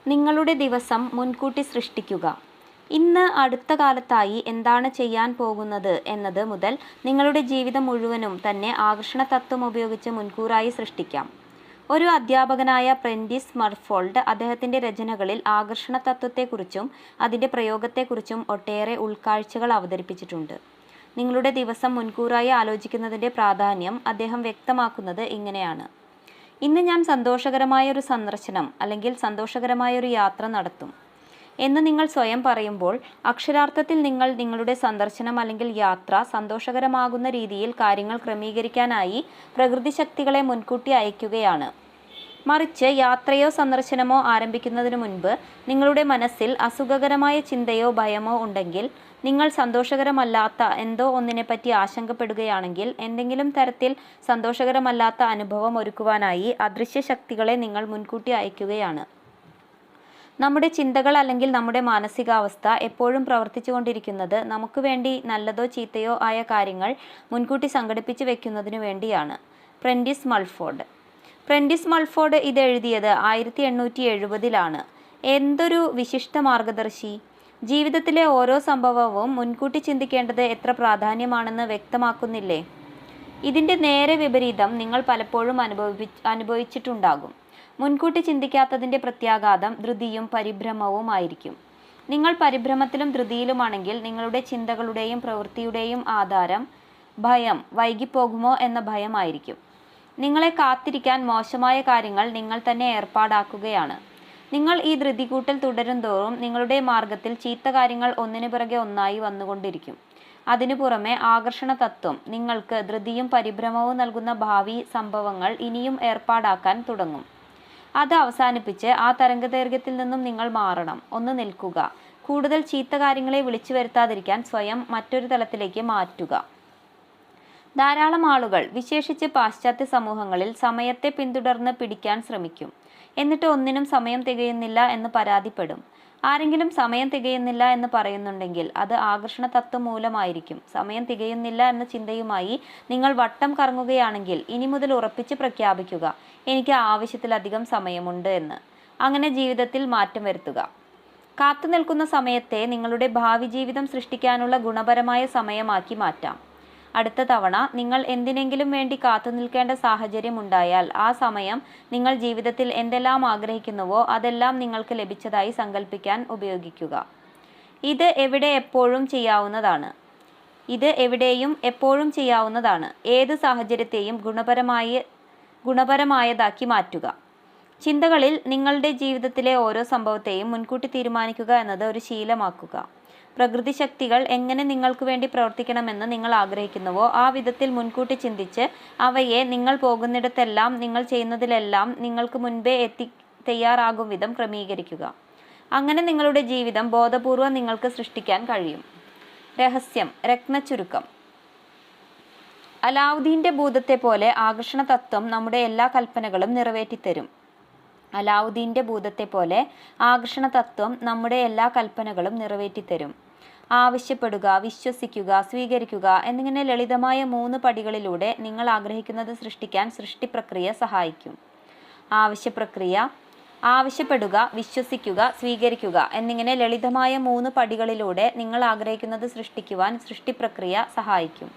നിങ്ങളുടെ ദിവസം മുൻകൂട്ടി സൃഷ്ടിക്കുക. ഇന്ന് അടുത്ത കാലത്തായി എന്താണ് ചെയ്യാൻ പോകുന്നത് എന്നത് മുതൽ നിങ്ങളുടെ ജീവിതം മുഴുവനും തന്നെ ആകർഷണ തത്വം ഉപയോഗിച്ച് മുൻകൂറായി സൃഷ്ടിക്കാം. ഒരു അധ്യാപകനായ പ്രെൻറ്റിസ് മർഫോൾഡ് അദ്ദേഹത്തിൻ്റെ രചനകളിൽ ആകർഷണ തത്വത്തെക്കുറിച്ചും അതിൻ്റെ പ്രയോഗത്തെക്കുറിച്ചും ഒട്ടേറെ ഉൾക്കാഴ്ചകൾ അവതരിപ്പിച്ചിട്ടുണ്ട്. നിങ്ങളുടെ ദിവസം മുൻകൂറായി ആലോചിക്കുന്നതിൻ്റെ പ്രാധാന്യം അദ്ദേഹം വ്യക്തമാക്കുന്നത് ഇങ്ങനെയാണ്. ഇന്ന് ഞാൻ സന്തോഷകരമായൊരു സന്ദർശനം അല്ലെങ്കിൽ സന്തോഷകരമായൊരു യാത്ര നടത്തും എന്ന് നിങ്ങൾ സ്വയം പറയുമ്പോൾ അക്ഷരാർത്ഥത്തിൽ നിങ്ങൾ നിങ്ങളുടെ സന്ദർശനം അല്ലെങ്കിൽ യാത്ര സന്തോഷകരമാകുന്ന രീതിയിൽ കാര്യങ്ങൾ ക്രമീകരിക്കാനായി പ്രകൃതി ശക്തികളെ മുൻകൂട്ടി അയക്കുകയാണ്. മറിച്ച് യാത്രയോ സന്ദർശനമോ ആരംഭിക്കുന്നതിന് മുൻപ് നിങ്ങളുടെ മനസ്സിൽ അസുഖകരമായ ചിന്തയോ ഭയമോ ഉണ്ടെങ്കിൽ, നിങ്ങൾ സന്തോഷകരമല്ലാത്ത എന്തോ ഒന്നിനെപ്പറ്റി ആശങ്കപ്പെടുകയാണെങ്കിൽ, എന്തെങ്കിലും തരത്തിൽ സന്തോഷകരമല്ലാത്ത അനുഭവം ഒരുക്കുവാനായി അദൃശ്യ ശക്തികളെ നിങ്ങൾ മുൻകൂട്ടി അയക്കുകയാണ്. നമ്മുടെ ചിന്തകൾ അല്ലെങ്കിൽ നമ്മുടെ മാനസികാവസ്ഥ എപ്പോഴും പ്രവർത്തിച്ചു കൊണ്ടിരിക്കുന്നത് നമുക്ക് വേണ്ടി നല്ലതോ ചീത്തയോ ആയ കാര്യങ്ങൾ മുൻകൂട്ടി സംഘടിപ്പിച്ച് വെക്കുന്നതിനു വേണ്ടിയാണ്. പ്രെൻറ്റിസ് മൾഫോർഡ് ഇത് എഴുതിയത് 1870-ലാണ്. എന്തൊരു വിശിഷ്ട മാർഗദർശി! ജീവിതത്തിലെ ഓരോ സംഭവവും മുൻകൂട്ടി ചിന്തിക്കേണ്ടത് എത്ര പ്രാധാന്യമാണെന്ന് വ്യക്തമാക്കുന്നില്ലേ? ഇതിൻ്റെ നേരെ വിപരീതം നിങ്ങൾ പലപ്പോഴും അനുഭവിച്ചിട്ടുണ്ടാകും. മുൻകൂട്ടി ചിന്തിക്കാത്തതിൻ്റെ പ്രത്യാഘാതം ധൃതിയും പരിഭ്രമവുമായിരിക്കും. നിങ്ങൾ പരിഭ്രമത്തിലും ധൃതിയിലുമാണെങ്കിൽ നിങ്ങളുടെ ചിന്തകളുടെയും പ്രവൃത്തിയുടെയും ആധാരം ഭയം, വൈകിപ്പോകുമോ എന്ന ഭയമായിരിക്കും. നിങ്ങളെ കാത്തിരിക്കാൻ മോശമായ കാര്യങ്ങൾ നിങ്ങൾ തന്നെ ഏർപ്പാടാക്കുകയാണ്. നിങ്ങൾ ഈ ധൃതികൂട്ടൽ തുടരുന്തോറും നിങ്ങളുടെ മാർഗത്തിൽ ചീത്ത കാര്യങ്ങൾ ഒന്നിനു പിറകെ ഒന്നായി വന്നുകൊണ്ടിരിക്കും. അതിനു പുറമെ ആകർഷണ തത്വം നിങ്ങൾക്ക് ധൃതിയും പരിഭ്രമവും നൽകുന്ന ഭാവി സംഭവങ്ങൾ ഇനിയും ഏർപ്പാടാക്കാൻ തുടങ്ങും. അത് അവസാനിപ്പിച്ച് ആ തരംഗദൈർഘ്യത്തിൽ നിന്നും നിങ്ങൾ മാറണം. ഒന്ന് നിൽക്കുക. കൂടുതൽ ചീത്ത കാര്യങ്ങളെ വിളിച്ചു വരുത്താതിരിക്കാൻ സ്വയം മറ്റൊരു തലത്തിലേക്ക് മാറ്റുക. ധാരാളം ആളുകൾ, വിശേഷിച്ച് പാശ്ചാത്യ സമൂഹങ്ങളിൽ, സമയത്തെ പിന്തുടർന്ന് പിടിക്കാൻ ശ്രമിക്കും. എന്നിട്ട് ഒന്നിനും സമയം തികയുന്നില്ല എന്ന് പരാതിപ്പെടും. ആരെങ്കിലും സമയം തികയുന്നില്ല എന്ന് പറയുന്നുണ്ടെങ്കിൽ അത് ആകർഷണ തത്വം മൂലമായിരിക്കും. സമയം തികയുന്നില്ല എന്ന ചിന്തയുമായി നിങ്ങൾ വട്ടം കറങ്ങുകയാണെങ്കിൽ ഇനി മുതൽ ഉറപ്പിച്ച് പ്രഖ്യാപിക്കുക, എനിക്ക് ആവശ്യത്തിലധികം സമയമുണ്ട് എന്ന്. അങ്ങനെ ജീവിതത്തിൽ മാറ്റം വരുത്തുക. കാത്തു നിൽക്കുന്ന സമയത്തെ നിങ്ങളുടെ ഭാവി ജീവിതം സൃഷ്ടിക്കാനുള്ള ഗുണപരമായ സമയമാക്കി മാറ്റാം. അടുത്ത തവണ നിങ്ങൾ എന്തിനെങ്കിലും വേണ്ടി കാത്തു നിൽക്കേണ്ട സാഹചര്യം ഉണ്ടായാൽ ആ സമയം നിങ്ങൾ ജീവിതത്തിൽ എന്തെല്ലാം ആഗ്രഹിക്കുന്നുവോ അതെല്ലാം നിങ്ങൾക്ക് ലഭിച്ചതായി സങ്കല്പിക്കാൻ ഉപയോഗിക്കുക. ഇത് എവിടെയും എപ്പോഴും ചെയ്യാവുന്നതാണ്. ഏത് സാഹചര്യത്തെയും ഗുണപരമായതാക്കി മാറ്റുക. ചിന്തകളിൽ നിങ്ങളുടെ ജീവിതത്തിലെ ഓരോ സംഭവത്തെയും മുൻകൂട്ടി തീരുമാനിക്കുക എന്നത് ഒരു ശീലമാക്കുക. പ്രകൃതി ശക്തികൾ എങ്ങനെ നിങ്ങൾക്ക് വേണ്ടി പ്രവർത്തിക്കണമെന്ന് നിങ്ങൾ ആഗ്രഹിക്കുന്നുവോ ആ വിധത്തിൽ മുൻകൂട്ടി ചിന്തിച്ച് അവയെ നിങ്ങൾ പോകുന്നിടത്തെല്ലാം, നിങ്ങൾ ചെയ്യുന്നതിലെല്ലാം നിങ്ങൾക്ക് മുൻപേ തയ്യാറാകും വിധം ക്രമീകരിക്കുക. അങ്ങനെ നിങ്ങളുടെ ജീവിതം ബോധപൂർവം നിങ്ങൾക്ക് സൃഷ്ടിക്കാൻ കഴിയും. രഹസ്യം, രത്നച്ചുരുക്കം. അലാവുദ്ദീൻ്റെ ഭൂതത്തെ പോലെ ആകർഷണ തത്വം നമ്മുടെ എല്ലാ കൽപ്പനകളും നിറവേറ്റിത്തരും. ആവശ്യപ്പെടുക, വിശ്വസിക്കുക, സ്വീകരിക്കുക എന്നിങ്ങനെ ലളിതമായ 3 പടികളിലൂടെ നിങ്ങൾ ആഗ്രഹിക്കുന്നത് സൃഷ്ടിക്കാൻ സൃഷ്ടിപ്രക്രിയ സഹായിക്കും. ആവശ്യപ്പെടുക, വിശ്വസിക്കുക, സ്വീകരിക്കുക എന്നിങ്ങനെ ലളിതമായ 3 പടികളിലൂടെ നിങ്ങൾ ആഗ്രഹിക്കുന്നത് സൃഷ്ടിക്കുവാൻ സൃഷ്ടിപ്രക്രിയ സഹായിക്കും.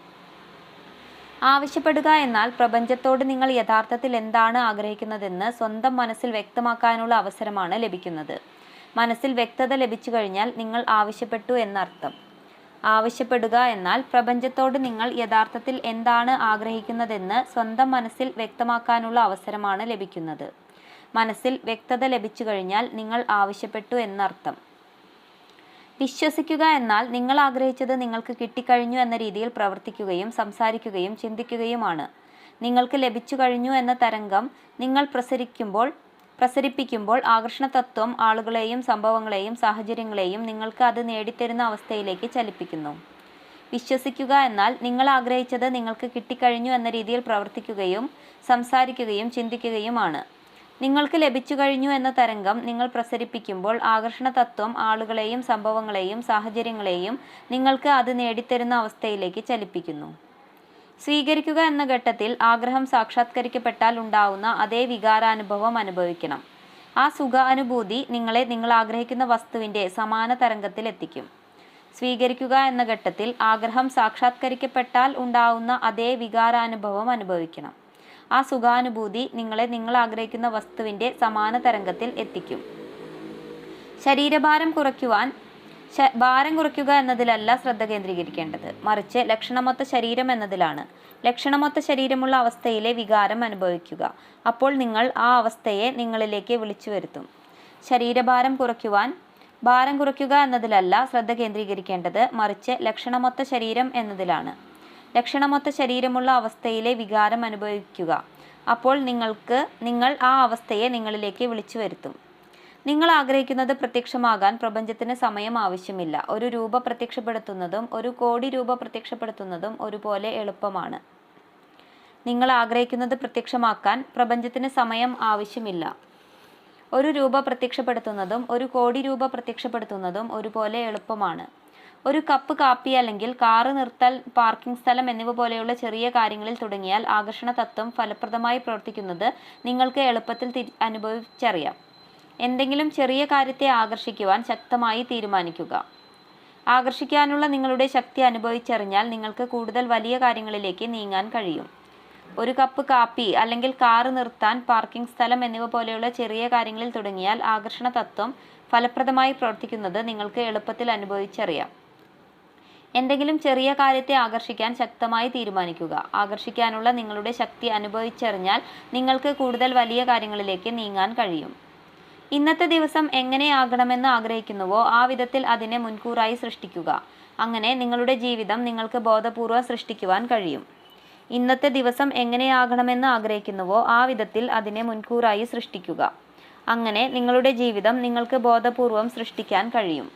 ആവശ്യപ്പെടുക എന്നാൽ പ്രപഞ്ചത്തോട് നിങ്ങൾ യഥാർത്ഥത്തിൽ എന്താണ് ആഗ്രഹിക്കുന്നതെന്ന് സ്വന്തം മനസ്സിൽ വ്യക്തമാക്കാനുള്ള അവസരമാണ് ലഭിക്കുന്നത്. മനസ്സിൽ വ്യക്തത ലഭിച്ചു കഴിഞ്ഞാൽ നിങ്ങൾ ആവശ്യപ്പെട്ടു എന്നർത്ഥം. ആവശ്യപ്പെടുക എന്നാൽ പ്രപഞ്ചത്തോട് നിങ്ങൾ യഥാർത്ഥത്തിൽ എന്താണ് ആഗ്രഹിക്കുന്നതെന്ന് സ്വന്തം മനസ്സിൽ വ്യക്തമാക്കാനുള്ള അവസരമാണ് ലഭിക്കുന്നത്. മനസ്സിൽ വ്യക്തത ലഭിച്ചു കഴിഞ്ഞാൽ നിങ്ങൾ ആവശ്യപ്പെട്ടു എന്നർത്ഥം. വിശ്വസിക്കുക എന്നാൽ നിങ്ങൾ ആഗ്രഹിച്ചത് നിങ്ങൾക്ക് കിട്ടിക്കഴിഞ്ഞു എന്ന രീതിയിൽ പ്രവർത്തിക്കുകയും സംസാരിക്കുകയും ചിന്തിക്കുകയുമാണ്. നിങ്ങൾക്ക് ലഭിച്ചു കഴിഞ്ഞു എന്ന തരംഗം നിങ്ങൾ പ്രസരിപ്പിക്കുമ്പോൾ ആകർഷണ തത്വം ആളുകളെയും സംഭവങ്ങളെയും സാഹചര്യങ്ങളെയും നിങ്ങൾക്ക് അത് നേടിത്തരുന്ന അവസ്ഥയിലേക്ക് ചലിപ്പിക്കുന്നു. വിശ്വസിക്കുക എന്നാൽ നിങ്ങൾ ആഗ്രഹിച്ചത് നിങ്ങൾക്ക് കിട്ടിക്കഴിഞ്ഞു എന്ന രീതിയിൽ പ്രവർത്തിക്കുകയും സംസാരിക്കുകയും ചിന്തിക്കുകയുമാണ്. നിങ്ങൾക്ക് ലഭിച്ചു കഴിഞ്ഞു എന്ന തരംഗം നിങ്ങൾ പ്രസരിപ്പിക്കുമ്പോൾ ആകർഷണ തത്വം ആളുകളെയും സംഭവങ്ങളെയും സാഹചര്യങ്ങളെയും നിങ്ങൾക്ക് അത് നേടിത്തരുന്ന അവസ്ഥയിലേക്ക് ചലിപ്പിക്കുന്നു. സ്വീകരിക്കുക എന്ന ഘട്ടത്തിൽ ആഗ്രഹം സാക്ഷാത്കരിക്കപ്പെട്ടാൽ ഉണ്ടാവുന്ന അതേ വികാരാനുഭവം അനുഭവിക്കണം. ആ സുഖാനുഭൂതി നിങ്ങളെ നിങ്ങൾ ആഗ്രഹിക്കുന്ന വസ്തുവിൻ്റെ സമാന തരംഗത്തിൽ എത്തിക്കും. സ്വീകരിക്കുക എന്ന ഘട്ടത്തിൽ ആഗ്രഹം സാക്ഷാത്കരിക്കപ്പെട്ടാൽ ഉണ്ടാവുന്ന അതേ വികാരാനുഭവം അനുഭവിക്കണം. ആ സുഖാനുഭൂതി നിങ്ങളെ നിങ്ങൾ ആഗ്രഹിക്കുന്ന വസ്തുവിൻ്റെ സമാന തരംഗത്തിൽ എത്തിക്കും. ശരീരഭാരം ഭാരം കുറയ്ക്കുക എന്നതിലല്ല ശ്രദ്ധ കേന്ദ്രീകരിക്കേണ്ടത്, മറിച്ച് ലക്ഷണമൊത്ത ശരീരം എന്നതിലാണ്. ലക്ഷണമൊത്ത ശരീരമുള്ള അവസ്ഥയിലെ വികാരം അനുഭവിക്കുക. അപ്പോൾ നിങ്ങൾ ആ അവസ്ഥയെ നിങ്ങളിലേക്ക് വിളിച്ചു വരുത്തും. ഭാരം കുറയ്ക്കുക എന്നതിലല്ല ശ്രദ്ധ കേന്ദ്രീകരിക്കേണ്ടത്, മറിച്ച് ലക്ഷണമൊത്ത ശരീരം എന്നതിലാണ്. ലക്ഷണമൊത്ത ശരീരമുള്ള അവസ്ഥയിലെ വികാരം അനുഭവിക്കുക. അപ്പോൾ നിങ്ങൾ ആ അവസ്ഥയെ നിങ്ങളിലേക്ക് വിളിച്ചു വരുത്തും. നിങ്ങൾ ആഗ്രഹിക്കുന്നത് പ്രത്യക്ഷമാകാൻ പ്രപഞ്ചത്തിന് സമയം ആവശ്യമില്ല. ഒരു രൂപ പ്രത്യക്ഷപ്പെടുത്തുന്നതും 1 കോടി രൂപ പ്രത്യക്ഷപ്പെടുത്തുന്നതും ഒരുപോലെ എളുപ്പമാണ്. നിങ്ങൾ ആഗ്രഹിക്കുന്നത് പ്രത്യക്ഷമാക്കാൻ പ്രപഞ്ചത്തിന് സമയം ആവശ്യമില്ല. ഒരു രൂപ പ്രത്യക്ഷപ്പെടുത്തുന്നതും 1 കോടി രൂപ പ്രത്യക്ഷപ്പെടുത്തുന്നതും ഒരുപോലെ എളുപ്പമാണ്. ഒരു കപ്പ് കാപ്പി അല്ലെങ്കിൽ കാറ് നിർത്തൽ, പാർക്കിംഗ് സ്ഥലം എന്നിവ പോലെയുള്ള ചെറിയ കാര്യങ്ങളിൽ തുടങ്ങിയാൽ ആകർഷണ തത്വം ഫലപ്രദമായി പ്രവർത്തിക്കുന്നത് നിങ്ങൾക്ക് എളുപ്പത്തിൽ അനുഭവിച്ചറിയാം. എന്തെങ്കിലും ചെറിയ കാര്യത്തെ ആകർഷിക്കുവാൻ ശക്തമായി തീരുമാനിക്കുക. ആകർഷിക്കാനുള്ള നിങ്ങളുടെ ശക്തി അനുഭവിച്ചറിഞ്ഞാൽ നിങ്ങൾക്ക് കൂടുതൽ വലിയ കാര്യങ്ങളിലേക്ക് നീങ്ങാൻ കഴിയും. ഒരു കപ്പ് കാപ്പി അല്ലെങ്കിൽ കാറ് നിർത്താൻ, പാർക്കിംഗ് സ്ഥലം എന്നിവ പോലെയുള്ള ചെറിയ കാര്യങ്ങളിൽ തുടങ്ങിയാൽ ആകർഷണ തത്വം ഫലപ്രദമായി പ്രവർത്തിക്കുന്നത് നിങ്ങൾക്ക് എളുപ്പത്തിൽ അനുഭവിച്ചറിയാം. എന്തെങ്കിലും ചെറിയ കാര്യത്തെ ആകർഷിക്കാൻ ശക്തമായി തീരുമാനിക്കുക. ആകർഷിക്കാനുള്ള നിങ്ങളുടെ ശക്തി അനുഭവിച്ചറിഞ്ഞാൽ നിങ്ങൾക്ക് കൂടുതൽ വലിയ കാര്യങ്ങളിലേക്ക് നീങ്ങാൻ കഴിയും. ഇന്നത്തെ ദിവസം എങ്ങനെയാകണമെന്ന് ആഗ്രഹിക്കുന്നുവോ ആ വിധത്തിൽ അതിനെ മുൻകൂറായി സൃഷ്ടിക്കുക. അങ്ങനെ നിങ്ങളുടെ ജീവിതം നിങ്ങൾക്ക് ബോധപൂർവം സൃഷ്ടിക്കുവാൻ കഴിയും. ഇന്നത്തെ ദിവസം എങ്ങനെയാകണമെന്ന് ആഗ്രഹിക്കുന്നുവോ ആ വിധത്തിൽ അതിനെ മുൻകൂറായി സൃഷ്ടിക്കുക. അങ്ങനെ നിങ്ങളുടെ ജീവിതം നിങ്ങൾക്ക് ബോധപൂർവം സൃഷ്ടിക്കാൻ കഴിയും.